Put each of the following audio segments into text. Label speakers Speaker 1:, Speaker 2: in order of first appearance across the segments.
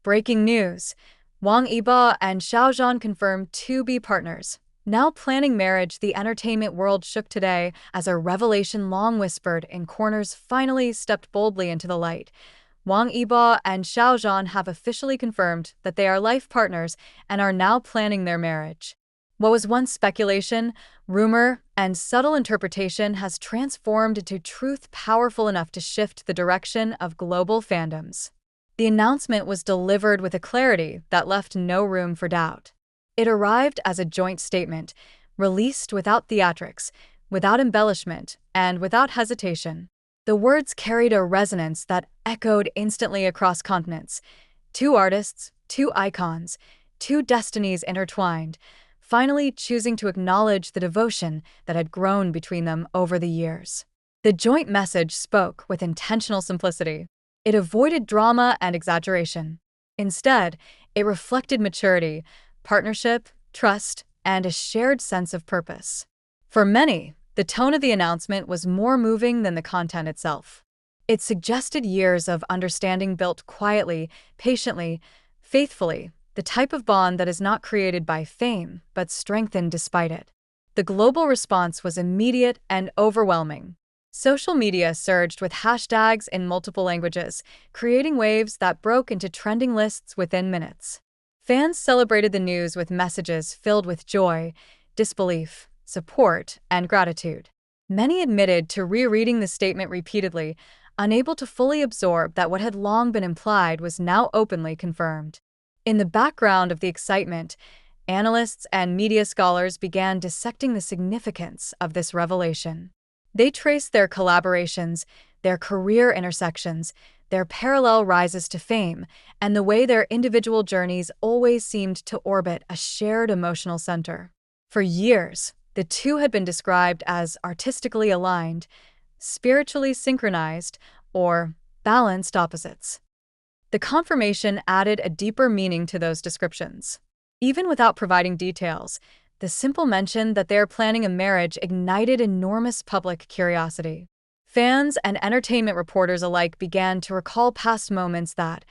Speaker 1: Breaking news. Wang Yibo and Xiao Zhan confirmed to be partners. Now planning marriage, the entertainment world shook today as a revelation long whispered in corners finally stepped boldly into the light. Wang Yibo and Xiao Zhan have officially confirmed that they are life partners and are now planning their marriage. What was once speculation, rumor, and subtle interpretation has transformed into truth powerful enough to shift the direction of global fandoms. The announcement was delivered with a clarity that left no room for doubt. It arrived as a joint statement, released without theatrics, without embellishment, and without hesitation. The words carried a resonance that echoed instantly across continents. Two artists, two icons, two destinies intertwined, finally choosing to acknowledge the devotion that had grown between them over the years. The joint message spoke with intentional simplicity. It avoided drama and exaggeration. Instead, it reflected maturity, partnership, trust, and a shared sense of purpose. For many, the tone of the announcement was more moving than the content itself. It suggested years of understanding built quietly, patiently, faithfully, the type of bond that is not created by fame, but strengthened despite it. The global response was immediate and overwhelming. Social media surged with hashtags in multiple languages, creating waves that broke into trending lists within minutes. Fans celebrated the news with messages filled with joy, disbelief, support, and gratitude. Many admitted to rereading the statement repeatedly, unable to fully absorb that what had long been implied was now openly confirmed. In the background of the excitement, analysts and media scholars began dissecting the significance of this revelation. They traced their collaborations, their career intersections, their parallel rises to fame, and the way their individual journeys always seemed to orbit a shared emotional center. For years, the two had been described as artistically aligned, spiritually synchronized, or balanced opposites. The confirmation added a deeper meaning to those descriptions. Even without providing details, the simple mention that they are planning a marriage ignited enormous public curiosity. Fans and entertainment reporters alike began to recall past moments that,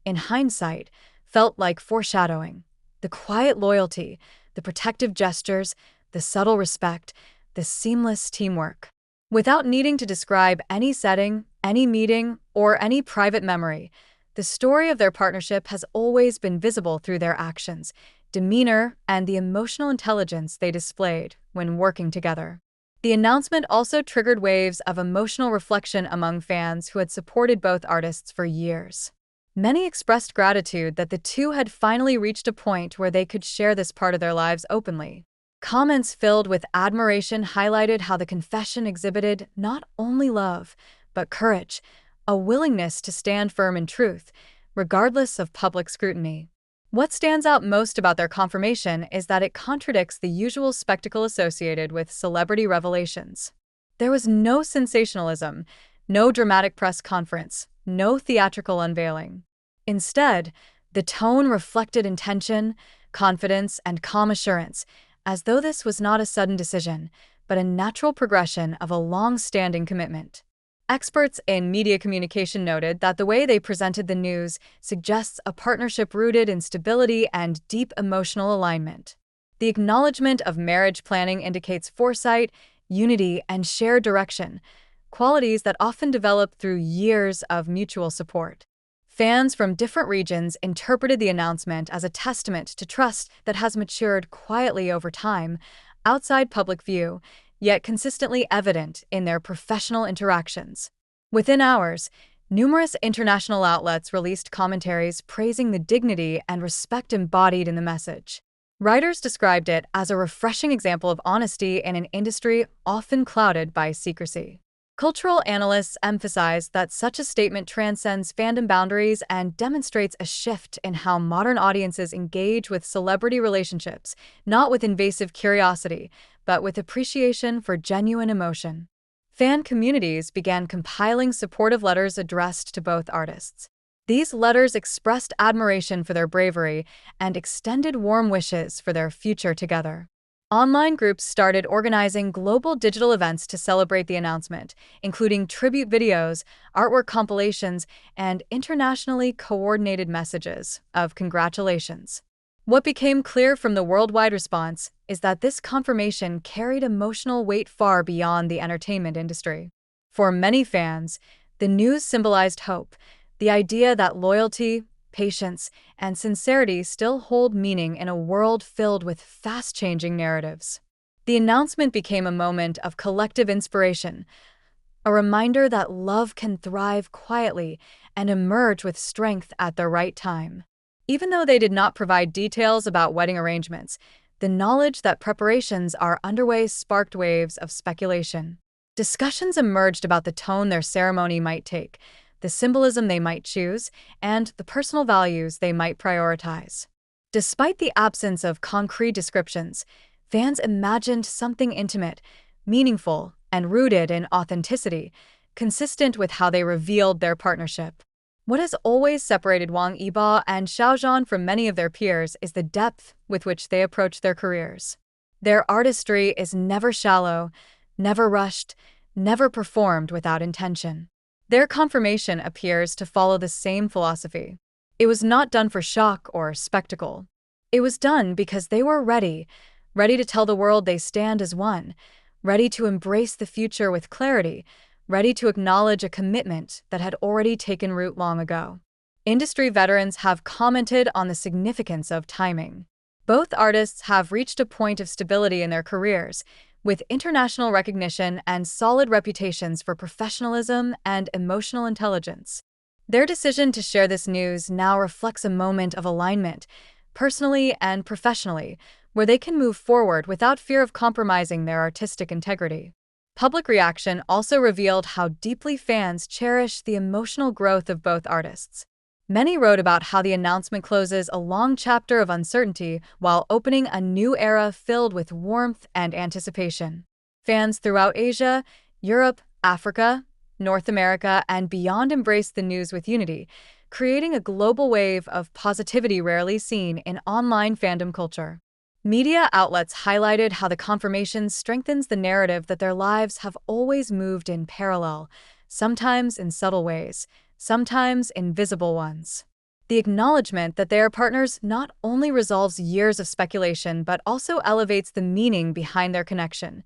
Speaker 1: in hindsight, felt like foreshadowing. The quiet loyalty, the protective gestures, the subtle respect, the seamless teamwork. Without needing to describe any setting, any meeting, or any private memory, the story of their partnership has always been visible through their actions, demeanor, and the emotional intelligence they displayed when working together. The announcement also triggered waves of emotional reflection among fans who had supported both artists for years. Many expressed gratitude that the two had finally reached a point where they could share this part of their lives openly. Comments filled with admiration highlighted how the confession exhibited not only love, but courage, a willingness to stand firm in truth, regardless of public scrutiny. What stands out most about their confirmation is that it contradicts the usual spectacle associated with celebrity revelations. There was no sensationalism, no dramatic press conference, no theatrical unveiling. Instead, the tone reflected intention, confidence, and calm assurance, as though this was not a sudden decision, but a natural progression of a long-standing commitment. Experts in media communication noted that the way they presented the news suggests a partnership rooted in stability and deep emotional alignment. The acknowledgement of marriage planning indicates foresight, unity, and shared direction, qualities that often develop through years of mutual support. Fans from different regions interpreted the announcement as a testament to trust that has matured quietly over time, outside public view, yet consistently evident in their professional interactions. Within hours, numerous international outlets released commentaries praising the dignity and respect embodied in the message. Writers described it as a refreshing example of honesty in an industry often clouded by secrecy. Cultural analysts emphasize that such a statement transcends fandom boundaries and demonstrates a shift in how modern audiences engage with celebrity relationships, not with invasive curiosity, but with appreciation for genuine emotion. Fan communities began compiling supportive letters addressed to both artists. These letters expressed admiration for their bravery and extended warm wishes for their future together. Online groups started organizing global digital events to celebrate the announcement, including tribute videos, artwork compilations, and internationally coordinated messages of congratulations. What became clear from the worldwide response is that this confirmation carried emotional weight far beyond the entertainment industry. For many fans, the news symbolized hope, the idea that loyalty, patience, and sincerity still hold meaning in a world filled with fast-changing narratives. The announcement became a moment of collective inspiration, a reminder that love can thrive quietly and emerge with strength at the right time. Even though they did not provide details about wedding arrangements, the knowledge that preparations are underway sparked waves of speculation. Discussions emerged about the tone their ceremony might take, the symbolism they might choose, and the personal values they might prioritize. Despite the absence of concrete descriptions, fans imagined something intimate, meaningful, and rooted in authenticity, consistent with how they revealed their partnership. What has always separated Wang Yibo and Xiao Zhan from many of their peers is the depth with which they approach their careers. Their artistry is never shallow, never rushed, never performed without intention. Their confirmation appears to follow the same philosophy. It was not done for shock or spectacle. It was done because they were ready to tell the world they stand as one, ready to embrace the future with clarity, ready to acknowledge a commitment that had already taken root long ago. Industry veterans have commented on the significance of timing. Both artists have reached a point of stability in their careers, with international recognition and solid reputations for professionalism and emotional intelligence. Their decision to share this news now reflects a moment of alignment, personally and professionally, where they can move forward without fear of compromising their artistic integrity. Public reaction also revealed how deeply fans cherish the emotional growth of both artists. Many wrote about how the announcement closes a long chapter of uncertainty while opening a new era filled with warmth and anticipation. Fans throughout Asia, Europe, Africa, North America, and beyond embraced the news with unity, creating a global wave of positivity rarely seen in online fandom culture. Media outlets highlighted how the confirmation strengthens the narrative that their lives have always moved in parallel, sometimes in subtle ways, sometimes invisible ones. The acknowledgement that they are partners not only resolves years of speculation but also elevates the meaning behind their connection,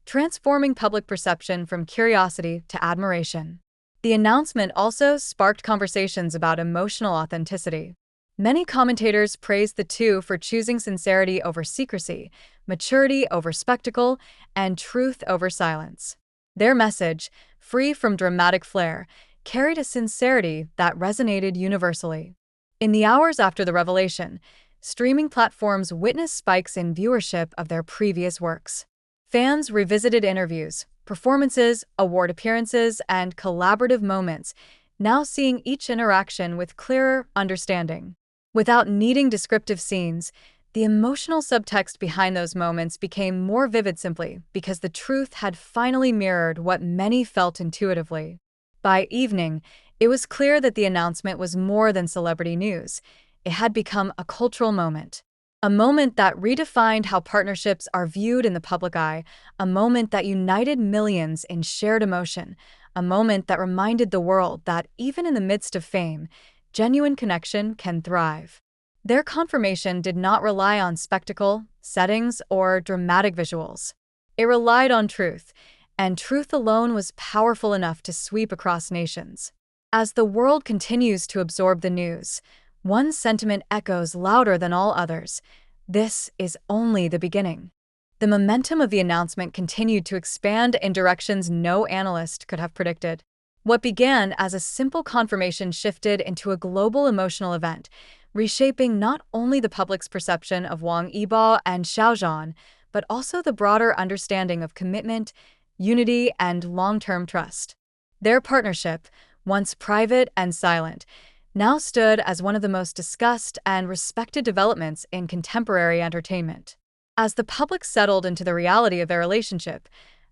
Speaker 1: transforming public perception from curiosity to admiration. The announcement also sparked conversations about emotional authenticity. Many commentators praised the two for choosing sincerity over secrecy, maturity over spectacle, and truth over silence. Their message, free from dramatic flair, carried a sincerity that resonated universally. In the hours after the revelation, streaming platforms witnessed spikes in viewership of their previous works. Fans revisited interviews, performances, award appearances, and collaborative moments, now seeing each interaction with clearer understanding. Without needing descriptive scenes, the emotional subtext behind those moments became more vivid simply because the truth had finally mirrored what many felt intuitively. By evening, it was clear that the announcement was more than celebrity news. It had become a cultural moment. A moment that redefined how partnerships are viewed in the public eye, a moment that united millions in shared emotion, a moment that reminded the world that even in the midst of fame, genuine connection can thrive. Their confirmation did not rely on spectacle, settings, or dramatic visuals. It relied on truth, and truth alone was powerful enough to sweep across nations. As the world continues to absorb the news, one sentiment echoes louder than all others: this is only the beginning. The momentum of the announcement continued to expand in directions no analyst could have predicted. What began as a simple confirmation shifted into a global emotional event, reshaping not only the public's perception of Wang Yibo and Xiao Zhan, but also the broader understanding of commitment, unity, and long-term trust. Their partnership, once private and silent, now stood as one of the most discussed and respected developments in contemporary entertainment. As the public settled into the reality of their relationship,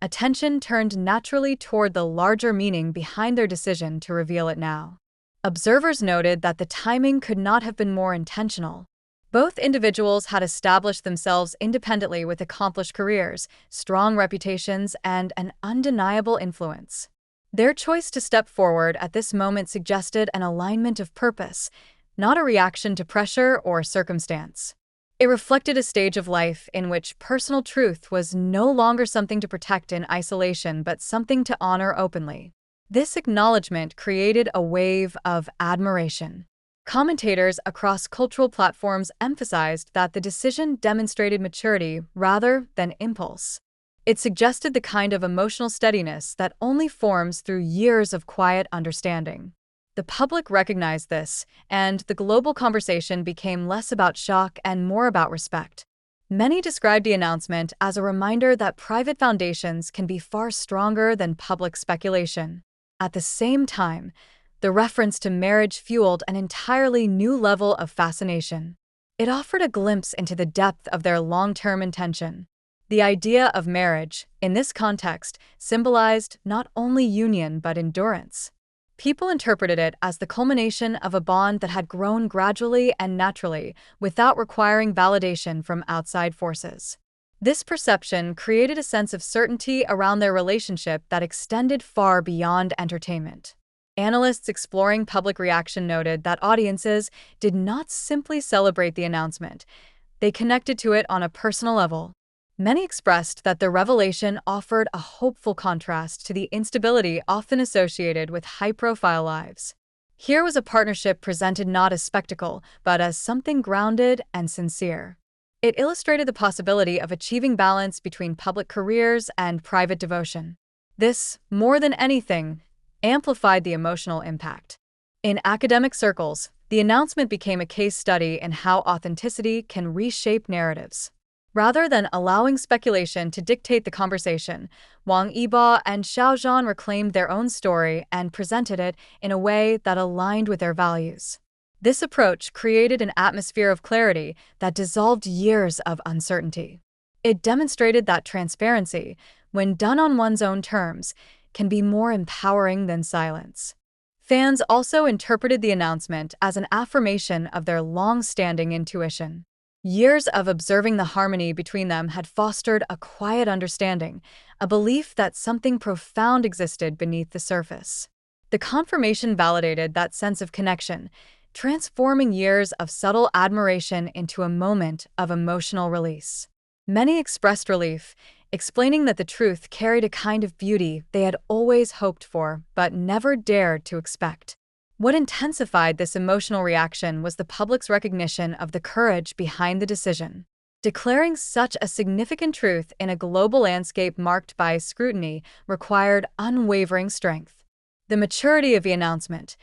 Speaker 1: attention turned naturally toward the larger meaning behind their decision to reveal it now. Observers noted that the timing could not have been more intentional. Both individuals had established themselves independently with accomplished careers, strong reputations, and an undeniable influence. Their choice to step forward at this moment suggested an alignment of purpose, not a reaction to pressure or circumstance. It reflected a stage of life in which personal truth was no longer something to protect in isolation but something to honor openly. This acknowledgement created a wave of admiration. Commentators across cultural platforms emphasized that the decision demonstrated maturity rather than impulse. It suggested the kind of emotional steadiness that only forms through years of quiet understanding. The public recognized this, and the global conversation became less about shock and more about respect. Many described the announcement as a reminder that private foundations can be far stronger than public speculation. At the same time, the reference to marriage fueled an entirely new level of fascination. It offered a glimpse into the depth of their long-term intention. The idea of marriage, in this context, symbolized not only union but endurance. People interpreted it as the culmination of a bond that had grown gradually and naturally, without requiring validation from outside forces. This perception created a sense of certainty around their relationship that extended far beyond entertainment. Analysts exploring public reaction noted that audiences did not simply celebrate the announcement, they connected to it on a personal level. Many expressed that the revelation offered a hopeful contrast to the instability often associated with high-profile lives. Here was a partnership presented not as spectacle, but as something grounded and sincere. It illustrated the possibility of achieving balance between public careers and private devotion. This, more than anything, amplified the emotional impact. In academic circles, the announcement became a case study in how authenticity can reshape narratives. Rather than allowing speculation to dictate the conversation, Wang Yibo and Xiao Zhan reclaimed their own story and presented it in a way that aligned with their values. This approach created an atmosphere of clarity that dissolved years of uncertainty. It demonstrated that transparency, when done on one's own terms, can be more empowering than silence. Fans also interpreted the announcement as an affirmation of their long-standing intuition. Years of observing the harmony between them had fostered a quiet understanding, a belief that something profound existed beneath the surface. The confirmation validated that sense of connection, transforming years of subtle admiration into a moment of emotional release. Many expressed relief, explaining that the truth carried a kind of beauty they had always hoped for but never dared to expect. What intensified this emotional reaction was the public's recognition of the courage behind the decision. Declaring such a significant truth in a global landscape marked by scrutiny required unwavering strength. The maturity of the announcement,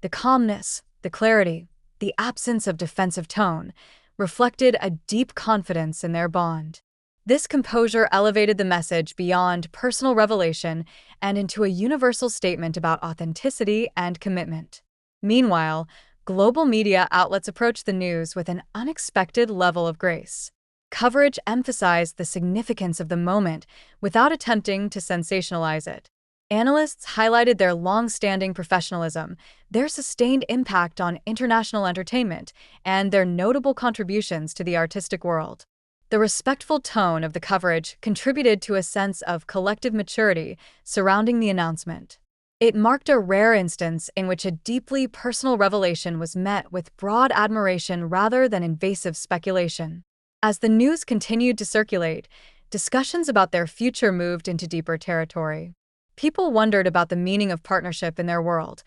Speaker 1: the calmness, the clarity, the absence of defensive tone, reflected a deep confidence in their bond. This composure elevated the message beyond personal revelation and into a universal statement about authenticity and commitment. Meanwhile, global media outlets approached the news with an unexpected level of grace. Coverage emphasized the significance of the moment without attempting to sensationalize it. Analysts highlighted their long-standing professionalism, their sustained impact on international entertainment, and their notable contributions to the artistic world. The respectful tone of the coverage contributed to a sense of collective maturity surrounding the announcement. It marked a rare instance in which a deeply personal revelation was met with broad admiration rather than invasive speculation. As the news continued to circulate, discussions about their future moved into deeper territory. People wondered about the meaning of partnership in their world,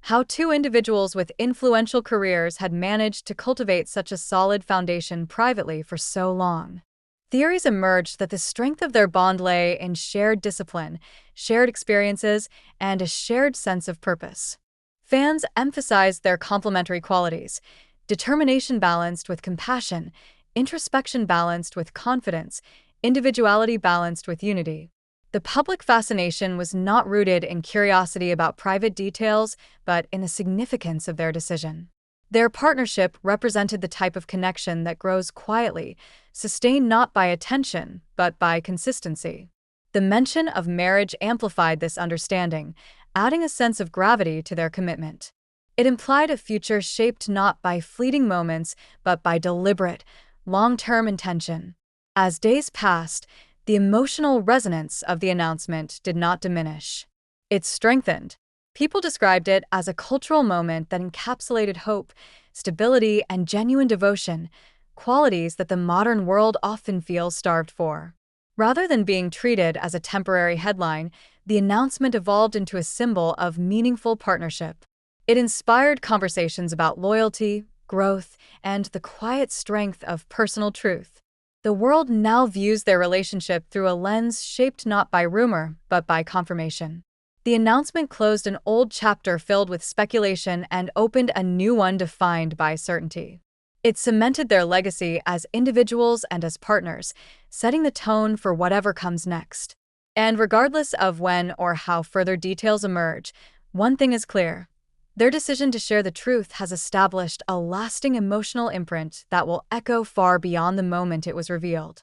Speaker 1: how two individuals with influential careers had managed to cultivate such a solid foundation privately for so long. Theories emerged that the strength of their bond lay in shared discipline, shared experiences, and a shared sense of purpose. Fans emphasized their complementary qualities: determination balanced with compassion, introspection balanced with confidence, individuality balanced with unity. The public fascination was not rooted in curiosity about private details, but in the significance of their decision. Their partnership represented the type of connection that grows quietly, sustained not by attention, but by consistency. The mention of marriage amplified this understanding, adding a sense of gravity to their commitment. It implied a future shaped not by fleeting moments, but by deliberate, long-term intention. As days passed, the emotional resonance of the announcement did not diminish. It strengthened. People described it as a cultural moment that encapsulated hope, stability, and genuine devotion, qualities that the modern world often feels starved for. Rather than being treated as a temporary headline, the announcement evolved into a symbol of meaningful partnership. It inspired conversations about loyalty, growth, and the quiet strength of personal truth. The world now views their relationship through a lens shaped not by rumor, but by confirmation. The announcement closed an old chapter filled with speculation and opened a new one defined by certainty. It cemented their legacy as individuals and as partners, setting the tone for whatever comes next. And regardless of when or how further details emerge, one thing is clear. Their decision to share the truth has established a lasting emotional imprint that will echo far beyond the moment it was revealed.